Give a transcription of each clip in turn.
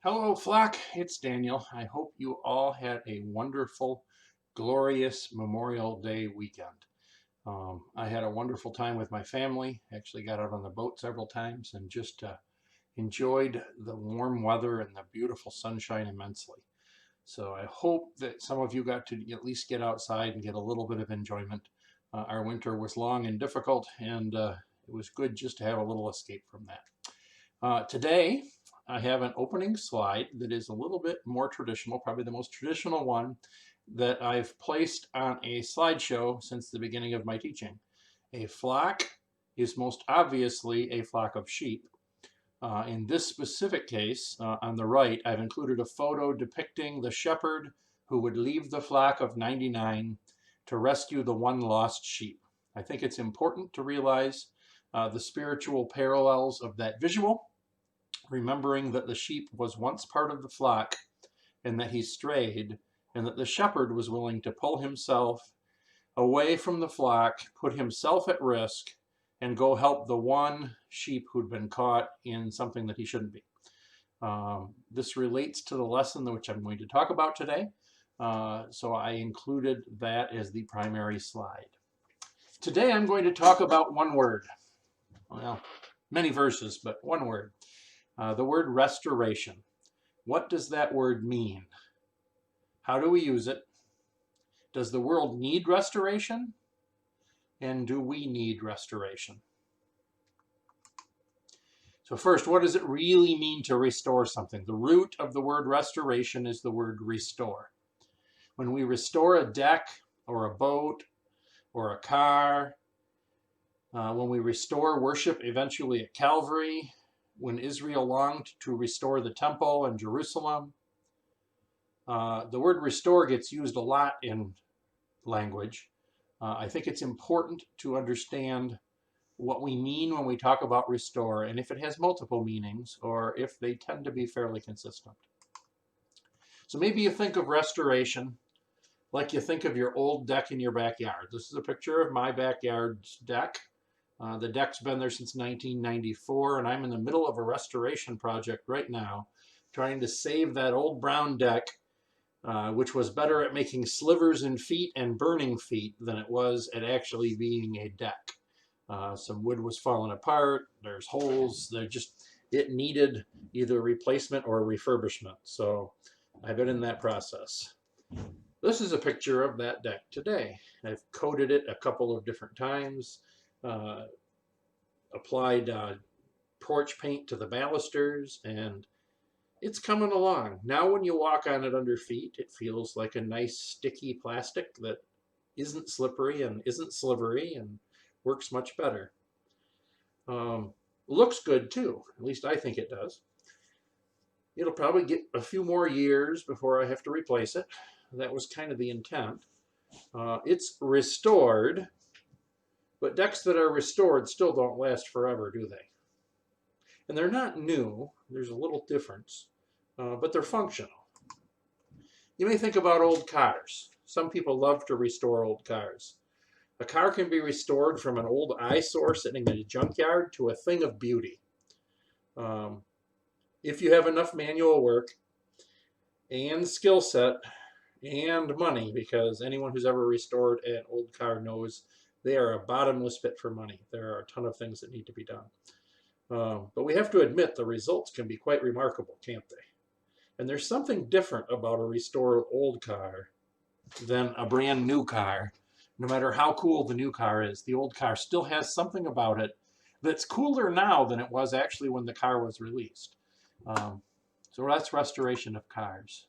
Hello, flock. It's Daniel. I hope you all had a wonderful, glorious Memorial Day weekend. I had a wonderful time with my family. Actually, got out on the boat several times and just enjoyed the warm weather and the beautiful sunshine immensely. So I hope that some of you got to at least get outside and get a little bit of enjoyment. Our winter was long and difficult, and it was good just to have a little escape from that. Today, I have an opening slide that is a little bit more traditional, probably the most traditional one that I've placed on a slideshow since the beginning of my teaching. A flock is most obviously a flock of sheep. In this specific case, on the right, I've included a photo depicting the shepherd who would leave the flock of 99 to rescue the one lost sheep. I think it's important to realize the spiritual parallels of that visual, remembering that the sheep was once part of the flock and that he strayed, and that the shepherd was willing to pull himself away from the flock, put himself at risk, and go help the one sheep who'd been caught in something that he shouldn't be. This relates to the lesson which I'm going to talk about today, so I included that as the primary slide. Today I'm going to talk about one word. Well, many verses, but one word. The word restoration. What does that word mean? How do we use it? Does the world need restoration? And do we need restoration? So first, what does it really mean to restore something? The root of the word restoration is the word restore. When we restore a deck or a boat or a car, when we restore worship eventually at Calvary, when Israel longed to restore the temple in Jerusalem, the word restore gets used a lot in language. I think it's important to understand what we mean when we talk about restore, and if it has multiple meanings, or if they tend to be fairly consistent. So maybe you think of restoration like you think of your old deck in your backyard. This is a picture of my backyard deck. The deck's been there since 1994, and I'm in the middle of a restoration project right now, trying to save that old brown deck, which was better at making slivers in feet and burning feet than it was at actually being a deck. Some wood was falling apart, there's holes, it needed either replacement or refurbishment. So I've been in that process. This is a picture of that deck today. I've coated it a couple of different times. Applied porch paint to the balusters, and it's coming along. Now when you walk on it under feet, it feels like a nice sticky plastic that isn't slippery and isn't slivery and works much better. Looks good too, at least I think it does. It'll probably get a few more years before I have to replace it. That was kind of the intent. It's restored. But decks that are restored still don't last forever, do they? And they're not new. There's a little difference, but they're functional. You may think about old cars. Some people love to restore old cars. A car can be restored from an old eyesore sitting in a junkyard to a thing of beauty. If you have enough manual work and skill set and money, because anyone who's ever restored an old car knows they are a bottomless pit for money. There are a ton of things that need to be done. But we have to admit the results can be quite remarkable, can't they? And there's something different about a restored old car than a brand new car. No matter how cool the new car is, the old car still has something about it that's cooler now than it was actually when the car was released. So that's restoration of cars.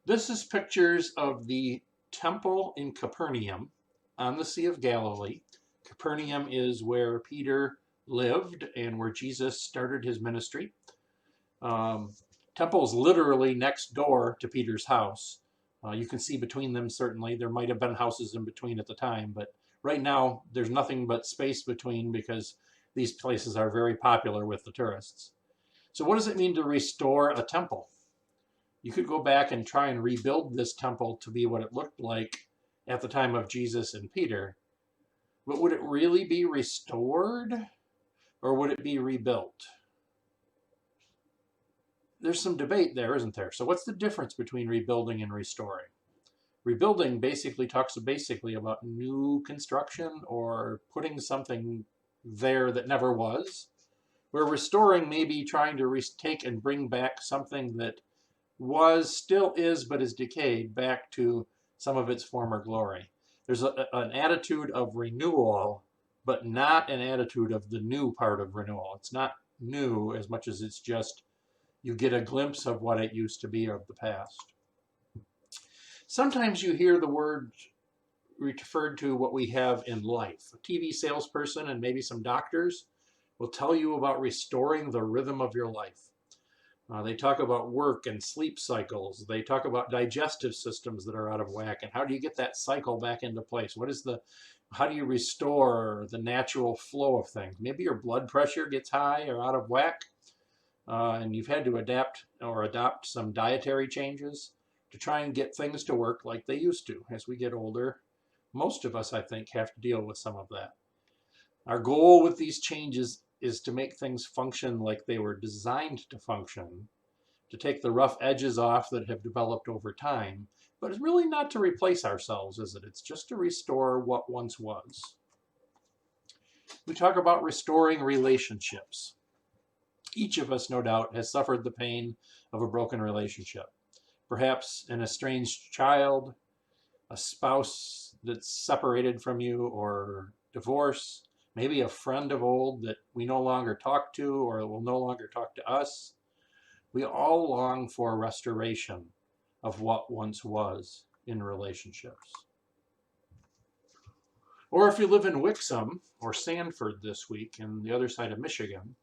This is pictures of the temple in Capernaum on the Sea of Galilee. Capernaum is where Peter lived and where Jesus started his ministry. Temple's literally next door to Peter's house. You can see between them, certainly. There might have been houses in between at the time, but right now there's nothing but space between because these places are very popular with the tourists. So what does it mean to restore a temple? You could go back and try and rebuild this temple to be what it looked like at the time of Jesus and Peter, but would it really be restored or would it be rebuilt? there's some debate there, isn't there? So what's the difference between rebuilding and restoring? Rebuilding basically talks about new construction or putting something there that never was, where restoring may be trying to take and bring back something that was, still is, but is decayed back to some of its former glory. There's an attitude of renewal, but not an attitude of the new part of renewal. It's not new as much as it's just you get a glimpse of what it used to be of the past. Sometimes you hear the word referred to what we have in life. A TV salesperson and maybe some doctors will tell you about restoring the rhythm of your life. They talk about work and sleep cycles. They talk about digestive systems that are out of whack, and how do you get that cycle back into place? How do you restore the natural flow of things? Maybe your blood pressure gets high or out of whack, and you've had to adapt or adopt some dietary changes to try and get things to work like they used to. As we get older, most of us, I think, have to deal with some of that. Our goal with these changes is to make things function like they were designed to function, to take the rough edges off that have developed over time, but it's really not to replace ourselves, is it? It's just to restore what once was. We talk about restoring relationships. Each of us, no doubt, has suffered the pain of a broken relationship. Perhaps an estranged child, a spouse that's separated from you, or divorce, maybe a friend of old that we no longer talk to or will no longer talk to us. We all long for restoration of what once was in relationships. Or if you live in Wixom or Sanford this week in the other side of Michigan,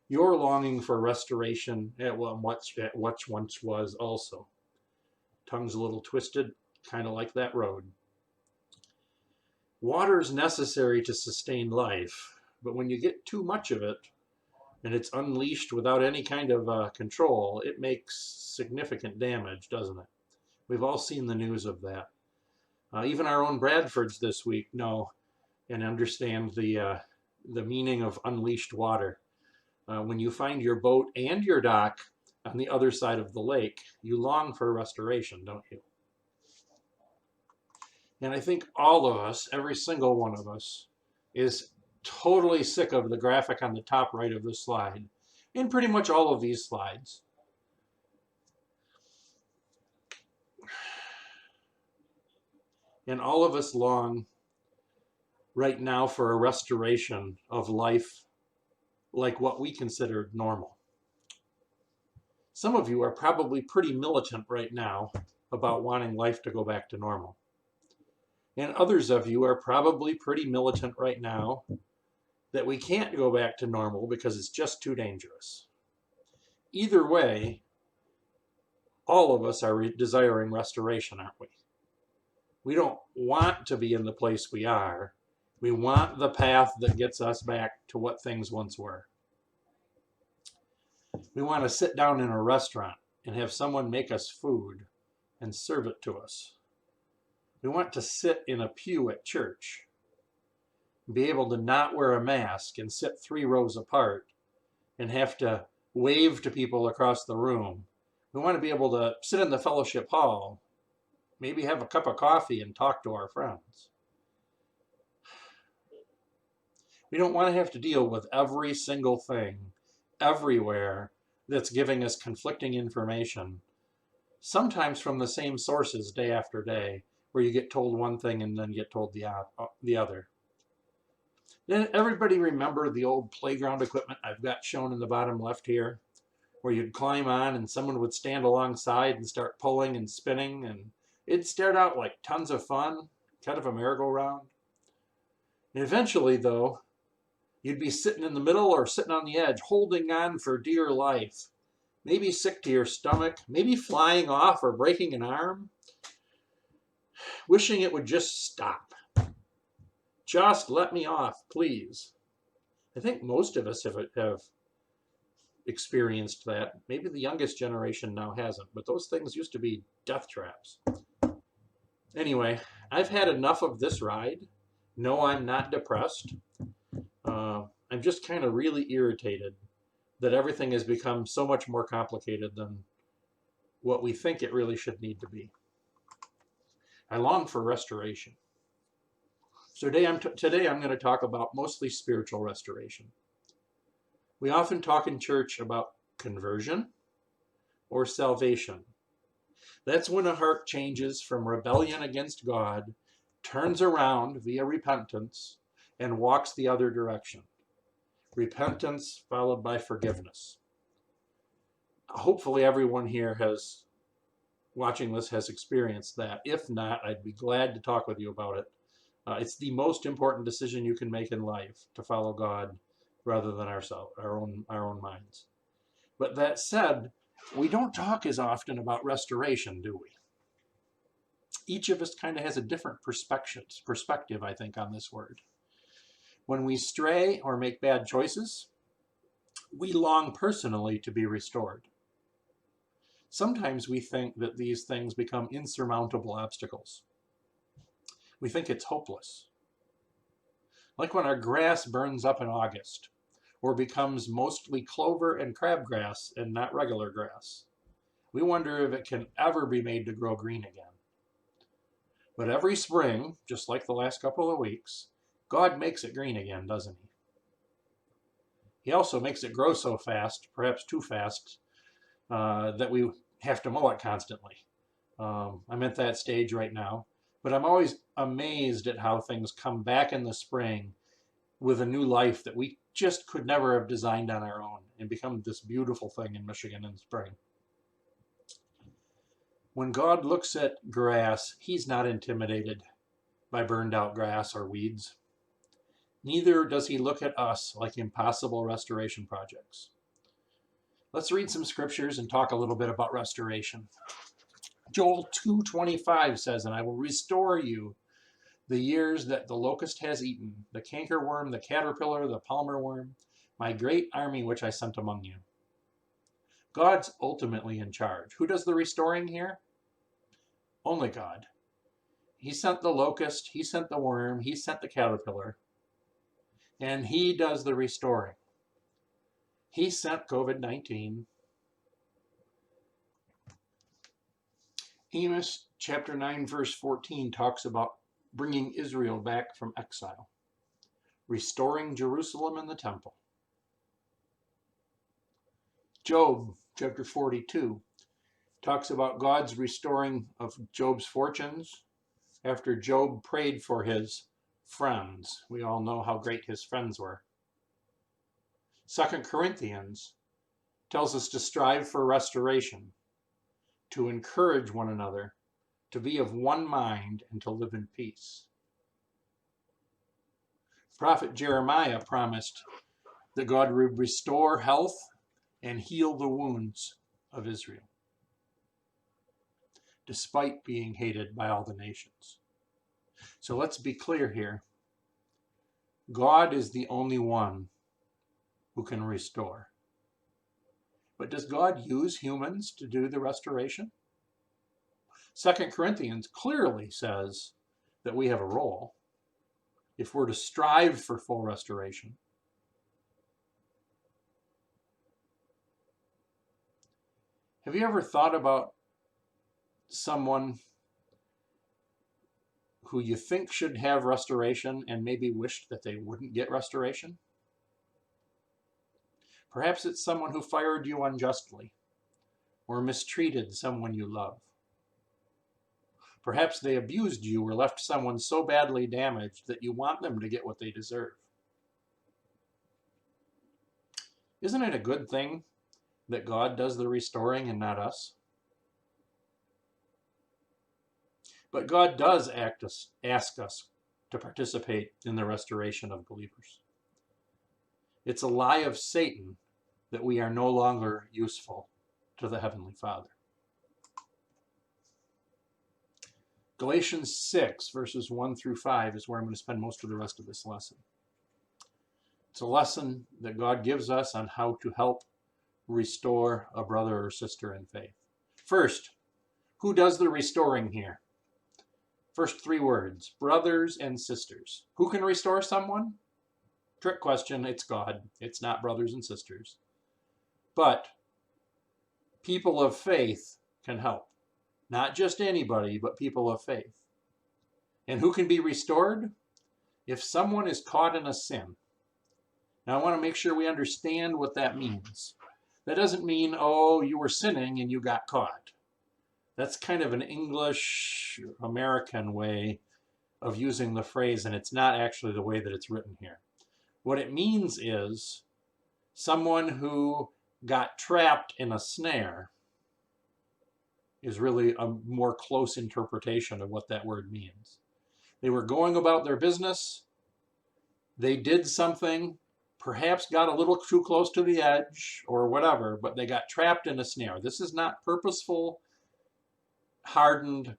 you're longing for restoration at what once was also. Tongue's a little twisted, kind of like that road. Water is necessary to sustain life, but when you get too much of it and it's unleashed without any kind of control, it makes significant damage, doesn't it? We've all seen the news of that. Even our own Bradfords this week know and understand the meaning of unleashed water. When you find your boat and your dock on the other side of the lake, you long for restoration, don't you? And I think all of us, every single one of us, is totally sick of the graphic on the top right of this slide, and pretty much all of these slides. And all of us long right now for a restoration of life like what we considered normal. Some of you are probably pretty militant right now about wanting life to go back to normal. And others of you are probably pretty militant right now that we can't go back to normal because it's just too dangerous. Either way, all of us are desiring restoration, aren't we? We don't want to be in the place we are. We want the path that gets us back to what things once were. We want to sit down in a restaurant and have someone make us food and serve it to us. We want to sit in a pew at church, be able to not wear a mask and sit 3 rows apart and have to wave to people across the room. We want to be able to sit in the fellowship hall, maybe have a cup of coffee and talk to our friends. We don't want to have to deal with every single thing, everywhere, that's giving us conflicting information, sometimes from the same sources day after day, where you get told one thing and then get told the other. Then everybody remember the old playground equipment I've got shown in the bottom left here, where you'd climb on and someone would stand alongside and start pulling and spinning, and it'd start out like tons of fun, kind of a merry-go-round. And eventually, though, you'd be sitting in the middle or sitting on the edge, holding on for dear life, maybe sick to your stomach, maybe flying off or breaking an arm, wishing it would just stop. Just let me off, please. I think most of us have experienced that. Maybe the youngest generation now hasn't, but those things used to be death traps. Anyway, I've had enough of this ride. No, I'm not depressed. I'm just kind of really irritated that everything has become so much more complicated than what we think it really should need to be. I long for restoration. So today I'm going to talk about mostly spiritual restoration. We often talk in church about conversion or salvation. That's when a heart changes from rebellion against God, turns around via repentance, and walks the other direction. Repentance followed by forgiveness. Hopefully everyone here watching this has experienced that. If not, I'd be glad to talk with you about it. It's the most important decision you can make in life, to follow God rather than our own minds. But that said, we don't talk as often about restoration, do we? Each of us kind of has a different perspective, I think, on this word. When we stray or make bad choices, we long personally to be restored. Sometimes we think that these things become insurmountable obstacles. We think it's hopeless. Like when our grass burns up in August, or becomes mostly clover and crabgrass and not regular grass. We wonder if it can ever be made to grow green again. But every spring, just like the last couple of weeks, God makes it green again, doesn't he? He also makes it grow so fast, perhaps too fast, that we have to mow it constantly. I'm at that stage right now, but I'm always amazed at how things come back in the spring with a new life that we just could never have designed on our own and become this beautiful thing in Michigan in spring. When God looks at grass, he's not intimidated by burned out grass or weeds. Neither does he look at us like impossible restoration projects. Let's read some scriptures and talk a little bit about restoration. Joel 2:25 says, "And I will restore you the years that the locust has eaten, the cankerworm, the caterpillar, the palmer worm, my great army which I sent among you." God's ultimately in charge. Who does the restoring here? Only God. He sent the locust, he sent the worm, he sent the caterpillar, and he does the restoring. He sent COVID-19. Amos chapter 9 verse 14 talks about bringing Israel back from exile, restoring Jerusalem and the temple. Job chapter 42 talks about God's restoring of Job's fortunes after Job prayed for his friends. We all know how great his friends were. 2 Corinthians tells us to strive for restoration, to encourage one another, to be of one mind, and to live in peace. Prophet Jeremiah promised that God would restore health and heal the wounds of Israel, despite being hated by all the nations. So let's be clear here. God is the only one who can restore. But does God use humans to do the restoration? 2 Corinthians clearly says that we have a role if we're to strive for full restoration. Have you ever thought about someone who you think should have restoration and maybe wished that they wouldn't get restoration? Perhaps it's someone who fired you unjustly or mistreated someone you love. Perhaps they abused you or left someone so badly damaged that you want them to get what they deserve. Isn't it a good thing that God does the restoring and not us? But God does ask us to participate in the restoration of believers. It's a lie of Satan that we are no longer useful to the Heavenly Father. Galatians 6, verses 1 through 5 is where I'm going to spend most of the rest of this lesson. It's a lesson that God gives us on how to help restore a brother or sister in faith. First, who does the restoring here? First three words, brothers and sisters. Who can restore someone? Trick question, it's God. It's not brothers and sisters. But people of faith can help. Not just anybody, but people of faith. And who can be restored? If someone is caught in a sin. Now I want to make sure we understand what that means. That doesn't mean, oh, you were sinning and you got caught. That's kind of an English American way of using the phrase, and it's not actually the way that it's written here. What it means is someone who got trapped in a snare is really a more close interpretation of what that word means. They were going about their business. They did something, perhaps got a little too close to the edge or whatever, but they got trapped in a snare. This is not purposeful, hardened,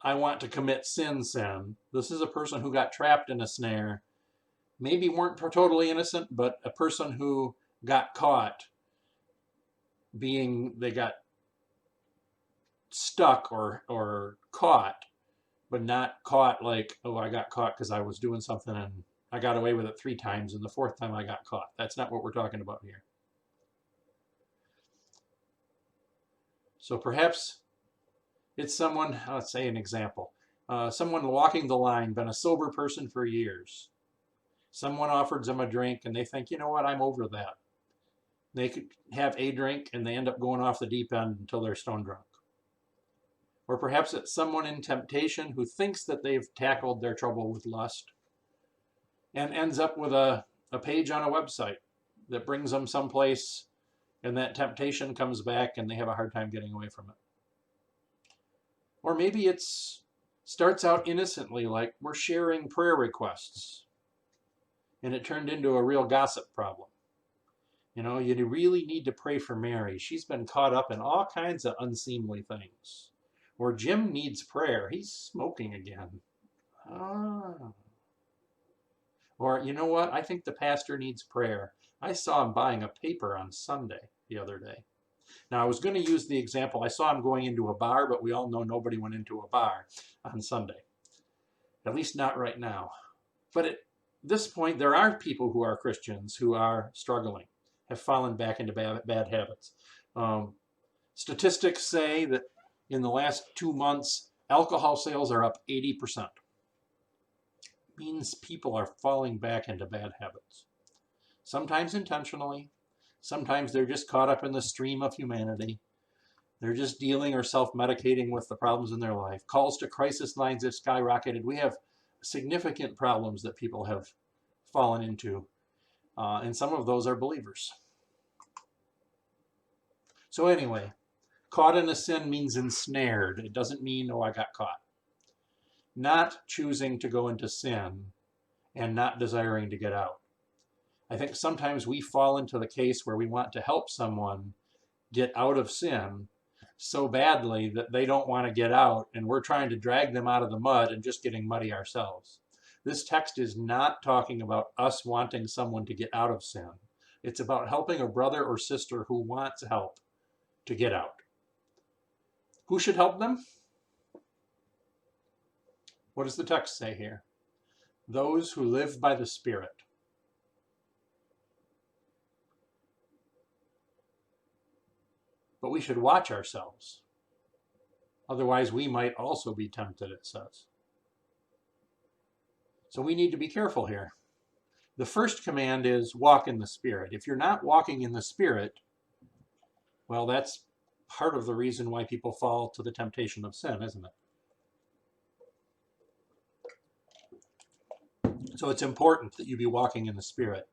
I want to commit sin. This is a person who got trapped in a snare. Maybe weren't totally innocent, but a person who got caught, being they got stuck or caught, but not caught like, oh, I got caught because I was doing something and I got away with it 3 times and the 4th time I got caught. That's not what we're talking about here. So perhaps it's someone, let's say an example, someone walking the line, been a sober person for years. Someone offers them a drink and they think, you know what, I'm over that. They could have a drink and they end up going off the deep end until they're stone drunk. Or perhaps it's someone in temptation who thinks that they've tackled their trouble with lust and ends up with a page on a website that brings them someplace, and that temptation comes back and they have a hard time getting away from it. Or maybe it starts out innocently, like we're sharing prayer requests, and it turned into a real gossip problem. You know, you really need to pray for Mary. She's been caught up in all kinds of unseemly things. Or Jim needs prayer. He's smoking again. Or, you know what? I think the pastor needs prayer. I saw him buying a paper on Sunday the other day. Now, I was going to use the example. I saw him going into a bar, but we all know nobody went into a bar on Sunday. At least not right now. But at this point, there are people who are Christians who are struggling, have fallen back into bad habits. Statistics say that in the last 2 months, alcohol sales are up 80%. Means people are falling back into bad habits. Sometimes intentionally, sometimes they're just caught up in the stream of humanity. They're just dealing or self-medicating with the problems in their life. Calls to crisis lines have skyrocketed. We have significant problems that people have fallen into, and some of those are believers. So anyway, caught in a sin means ensnared. It doesn't mean, oh, I got caught. Not choosing to go into sin and not desiring to get out. I think sometimes we fall into the case where we want to help someone get out of sin so badly that they don't want to get out, and we're trying to drag them out of the mud and just getting muddy ourselves. This text is not talking about us wanting someone to get out of sin. It's about helping a brother or sister who wants help to get out. Who should help them? What does the text say here? Those who live by the Spirit. But we should watch ourselves. Otherwise, we might also be tempted, it says. So we need to be careful here. The first command is walk in the Spirit. If you're not walking in the Spirit, well, that's part of the reason why people fall to the temptation of sin, isn't it? So it's important that you be walking in the Spirit.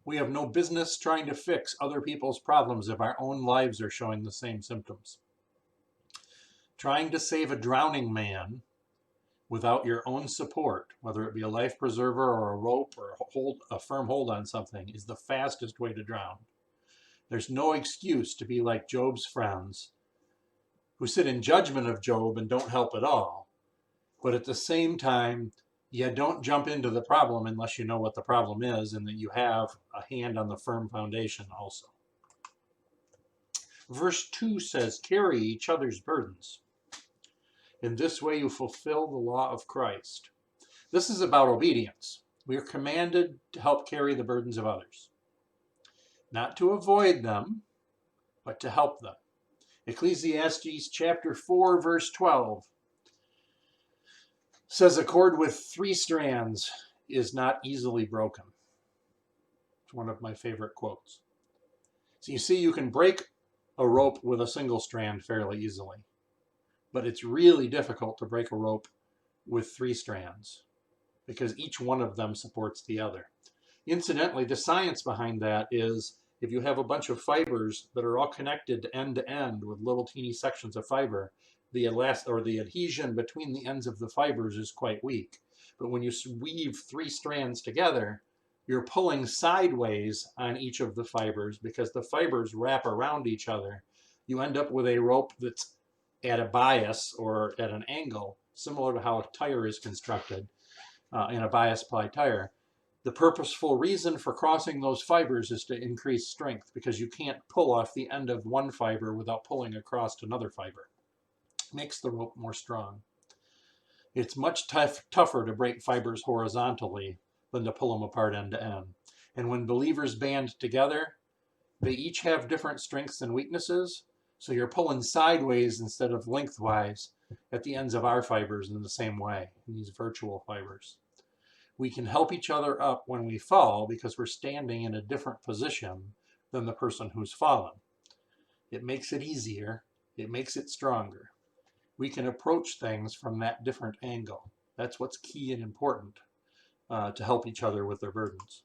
We have no business trying to fix other people's problems if our own lives are showing the same symptoms. Trying to save a drowning man without your own support, whether it be a life preserver or a rope or a firm hold on something, is the fastest way to drown. There's no excuse to be like Job's friends who sit in judgment of Job and don't help at all. But at the same time, you don't jump into the problem unless you know what the problem is and that you have a hand on the firm foundation also. Verse 2 says, carry each other's burdens. In this way you fulfill the law of Christ. This is about obedience. We are commanded to help carry the burdens of others. not to avoid them, but to help them. Ecclesiastes chapter 4, verse 12 says, a cord with 3 strands is not easily broken. It's one of my favorite quotes. So you see, you can break a rope with a single strand fairly easily, but it's really difficult to break a rope with 3 strands because each one of them supports the other. Incidentally, the science behind that is if you have a bunch of fibers that are all connected end to end with little teeny sections of fiber, the adhesion between the ends of the fibers is quite weak. But when you weave 3 strands together, you're pulling sideways on each of the fibers because the fibers wrap around each other. You end up with a rope that's at a bias or at an angle, similar to how a tire is constructed in a bias ply tire. The purposeful reason for crossing those fibers is to increase strength because you can't pull off the end of one fiber without pulling across another fiber. It makes the rope more strong. It's much tougher to break fibers horizontally than to pull them apart end to end. And when believers band together, they each have different strengths and weaknesses, so you're pulling sideways instead of lengthwise at the ends of our fibers in the same way, in these virtual fibers. We can help each other up when we fall because we're standing in a different position than the person who's fallen. It makes it easier. It makes it stronger. We can approach things from that different angle. That's what's key and important to help each other with their burdens.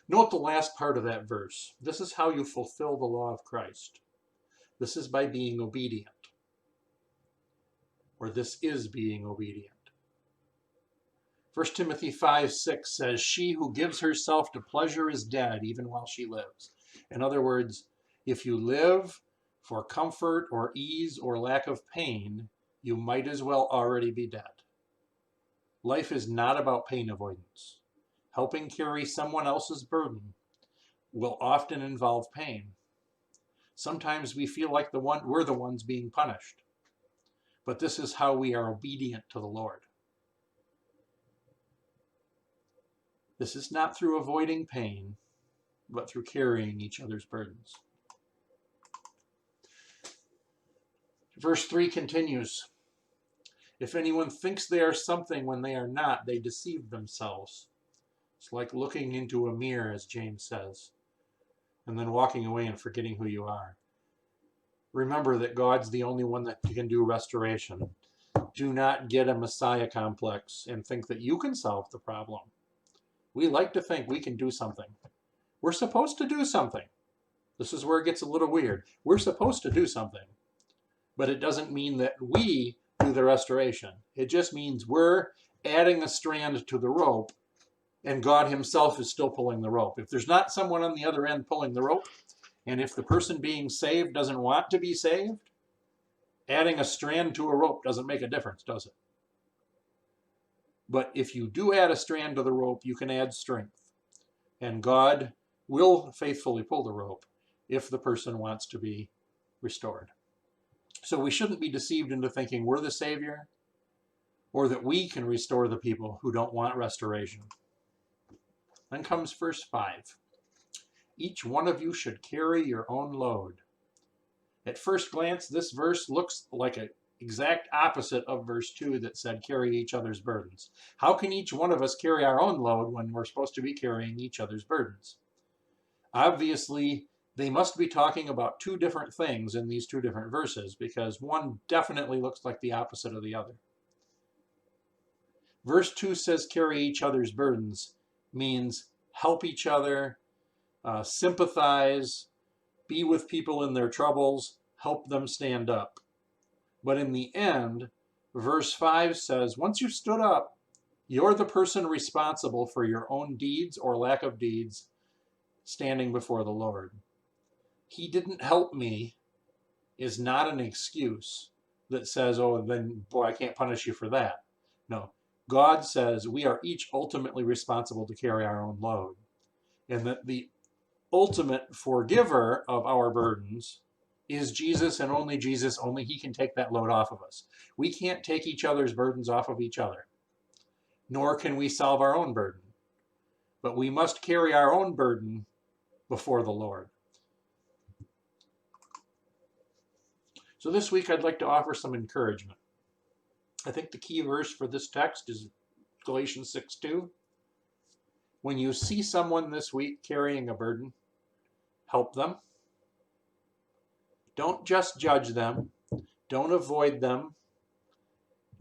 Note the last part of that verse. This is how you fulfill the law of Christ. This is by being obedient. Or this is being obedient. 1 Timothy 5:6 says, she who gives herself to pleasure is dead even while she lives. In other words, if you live for comfort or ease or lack of pain, you might as well already be dead. Life is not about pain avoidance. Helping carry someone else's burden will often involve pain. Sometimes we feel like we're the ones being punished. But this is how we are obedient to the Lord. This is not through avoiding pain, but through carrying each other's burdens. Verse 3 continues, if anyone thinks they are something when they are not, they deceive themselves. It's like looking into a mirror, as James says, and then walking away and forgetting who you are. Remember that God's the only one that can do restoration. Do not get a Messiah complex and think that you can solve the problem. We like to think we can do something. We're supposed to do something. This is where it gets a little weird. We're supposed to do something, but it doesn't mean that we do the restoration. It just means we're adding a strand to the rope, and God himself is still pulling the rope. If there's not someone on the other end pulling the rope, and if the person being saved doesn't want to be saved, adding a strand to a rope doesn't make a difference, does it? But if you do add a strand to the rope, you can add strength. And God will faithfully pull the rope if the person wants to be restored. So we shouldn't be deceived into thinking we're the Savior or that we can restore the people who don't want restoration. Then comes verse 5. Each one of you should carry your own load. At first glance, this verse looks like an exact opposite of verse 2 that said carry each other's burdens. How can each one of us carry our own load when we're supposed to be carrying each other's burdens? Obviously, they must be talking about 2 different things in these 2 different verses because one definitely looks like the opposite of the other. Verse 2 says carry each other's burdens means help each other, sympathize, be with people in their troubles, help them stand up. But in the end, verse 5 says, once you've stood up, you're the person responsible for your own deeds or lack of deeds standing before the Lord. He didn't help me is not an excuse that says, oh, then, boy, I can't punish you for that. No, God says we are each ultimately responsible to carry our own load. And that the ultimate forgiver of our burdens is Jesus and only Jesus. Only he can take that load off of us. We can't take each other's burdens off of each other, nor can we solve our own burden. but we must carry our own burden before the Lord. So this week I'd like to offer some encouragement. I think the key verse for this text is Galatians 6:2. When you see someone this week carrying a burden, help them. Don't just judge them. Don't avoid them.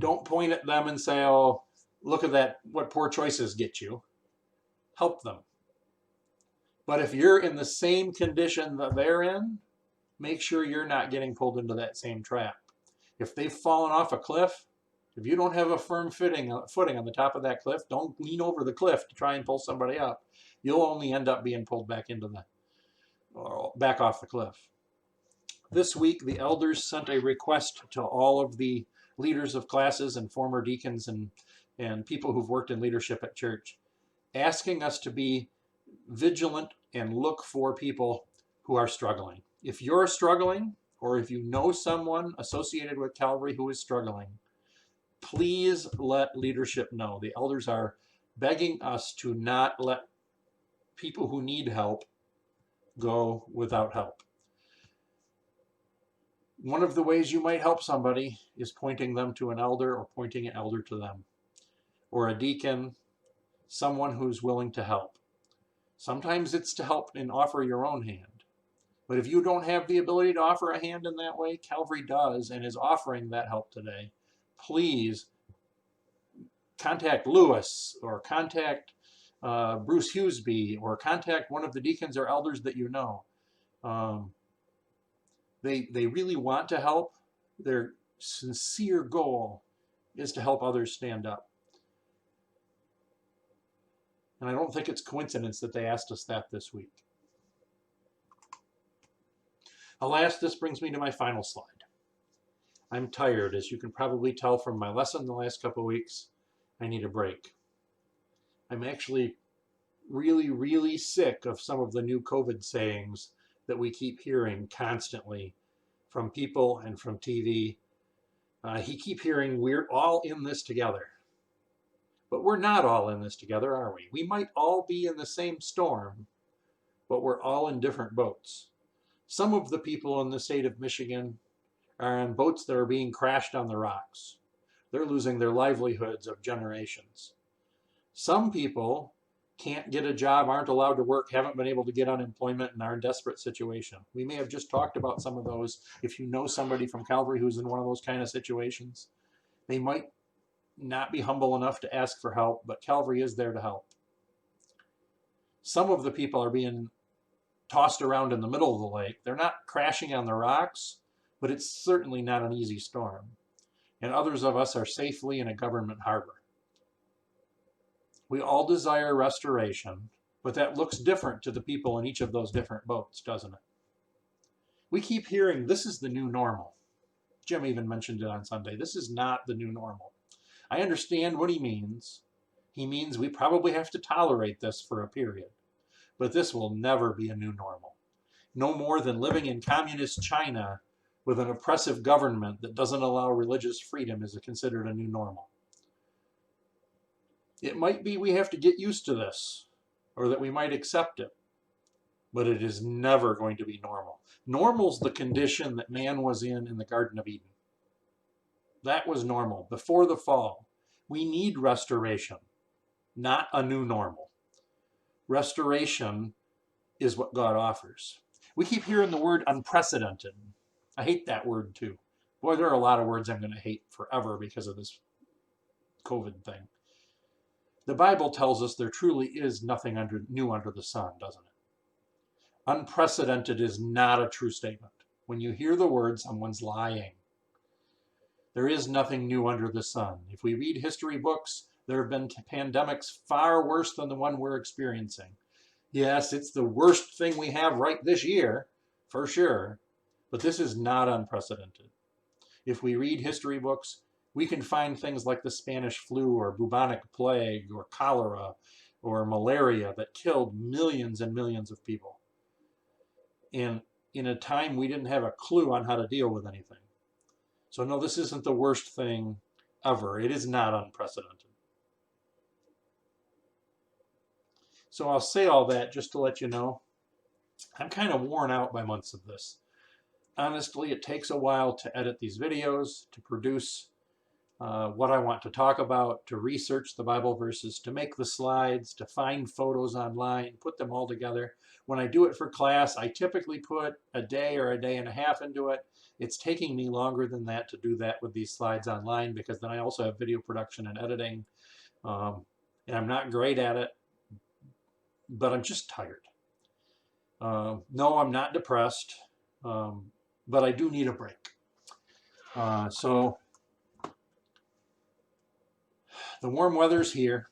Don't point at them and say, oh, look at that, what poor choices get you. Help them. But if you're in the same condition that they're in, make sure you're not getting pulled into that same trap. If they've fallen off a cliff, if you don't have a firm footing on the top of that cliff, don't lean over the cliff to try and pull somebody up. You'll only end up being pulled back back off the cliff. This week, the elders sent a request to all of the leaders of classes and former deacons and people who've worked in leadership at church, asking us to be vigilant and look for people who are struggling. If you're struggling, or if you know someone associated with Calvary who is struggling, please let leadership know. The elders are begging us to not let people who need help go without help. One of the ways you might help somebody is pointing them to an elder or pointing an elder to them, or a deacon, someone who's willing to help. Sometimes it's to help and offer your own hand. But if you don't have the ability to offer a hand in that way, Calvary does and is offering that help today. Please contact Lewis or contact Bruce Hughesby or contact one of the deacons or elders that you know. They really want to help. Their sincere goal is to help others stand up. And I don't think it's coincidence that they asked us that this week. Alas, this brings me to my final slide. I'm tired, as you can probably tell from my lesson the last couple of weeks. I need a break. I'm actually really, really sick of some of the new COVID sayings that we keep hearing constantly from people and from TV. He keep hearing, we're all in this together. But we're not all in this together, are we? We might all be in the same storm, but we're all in different boats. Some of the people in the state of Michigan are on boats that are being crashed on the rocks. They're losing their livelihoods of generations. Some people can't get a job, aren't allowed to work, haven't been able to get unemployment, and are in desperate situation. We may have just talked about some of those. If you know somebody from Calvary who's in one of those kind of situations, they might not be humble enough to ask for help, but Calvary is there to help. Some of the people are being tossed around in the middle of the lake. They're not crashing on the rocks, but it's certainly not an easy storm. And others of us are safely in a government harbor. We all desire restoration, but that looks different to the people in each of those different boats, doesn't it? We keep hearing this is the new normal. Jim even mentioned it on Sunday. This is not the new normal. I understand what he means. He means we probably have to tolerate this for a period, but this will never be a new normal. No more than living in communist China with an oppressive government that doesn't allow religious freedom is considered a new normal. It might be we have to get used to this, or that we might accept it, but it is never going to be normal. Normal's the condition that man was in the Garden of Eden. That was normal before the fall. We need restoration, not a new normal. Restoration is what God offers. We keep hearing the word unprecedented. I hate that word too. Boy, there are a lot of words I'm going to hate forever because of this COVID thing. The Bible tells us there truly is nothing new under the sun, doesn't it? Unprecedented is not a true statement. When you hear the word, someone's lying. There is nothing new under the sun. If we read history books, there have been pandemics far worse than the one we're experiencing. Yes, it's the worst thing we have right this year, for sure, but this is not unprecedented. If we read history books, we can find things like the Spanish flu or bubonic plague or cholera or malaria that killed millions and millions of people. And in a time we didn't have a clue on how to deal with anything. So no, this isn't the worst thing ever. It is not unprecedented. So I'll say all that just to let you know, I'm kind of worn out by months of this. Honestly, it takes a while to edit these videos, to produce what I want to talk about, to research the Bible verses, to make the slides, to find photos online, put them all together. When I do it for class, I typically put a day or a day and a half into it. It's taking me longer than that to do that with these slides online, because then I also have video production and editing. And I'm not great at it, but I'm just tired. No, I'm not depressed, but I do need a break. So the warm weather's here,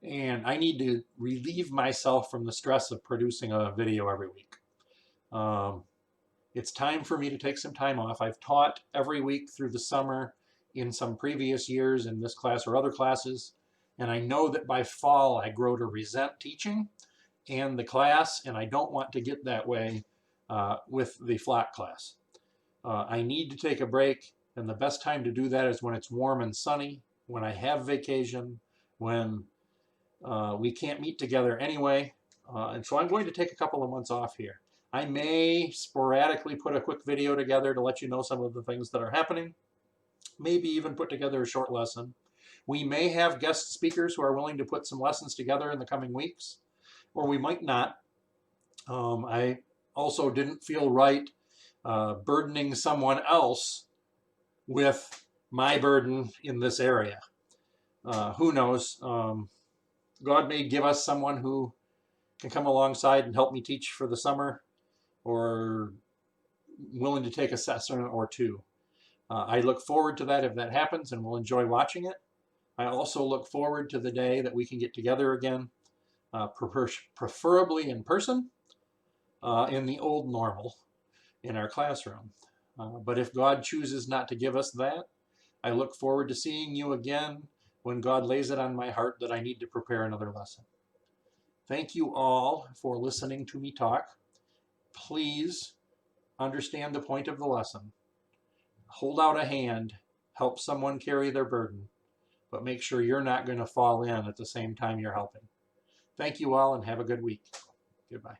and I need to relieve myself from the stress of producing a video every week. It's time for me to take some time off. I've taught every week through the summer in some previous years in this class or other classes, and I know that by fall I grow to resent teaching and the class, and I don't want to get that way with the flat class. I need to take a break, and the best time to do that is when it's warm and sunny, when I have vacation, when we can't meet together anyway. And so I'm going to take a couple of months off here. I may sporadically put a quick video together to let you know some of the things that are happening, maybe even put together a short lesson. We may have guest speakers who are willing to put some lessons together in the coming weeks, or we might not. I also didn't feel right burdening someone else with my burden in this area. Who knows? God may give us someone who can come alongside and help me teach for the summer, or willing to take a session or two. I look forward to that if that happens, and we'll enjoy watching it. I also look forward to the day that we can get together again, preferably in person, in the old normal, in our classroom. But if God chooses not to give us that, I look forward to seeing you again when God lays it on my heart that I need to prepare another lesson. Thank you all for listening to me talk. Please understand the point of the lesson. Hold out a hand, help someone carry their burden, but make sure you're not going to fall in at the same time you're helping. Thank you all, and have a good week. Goodbye.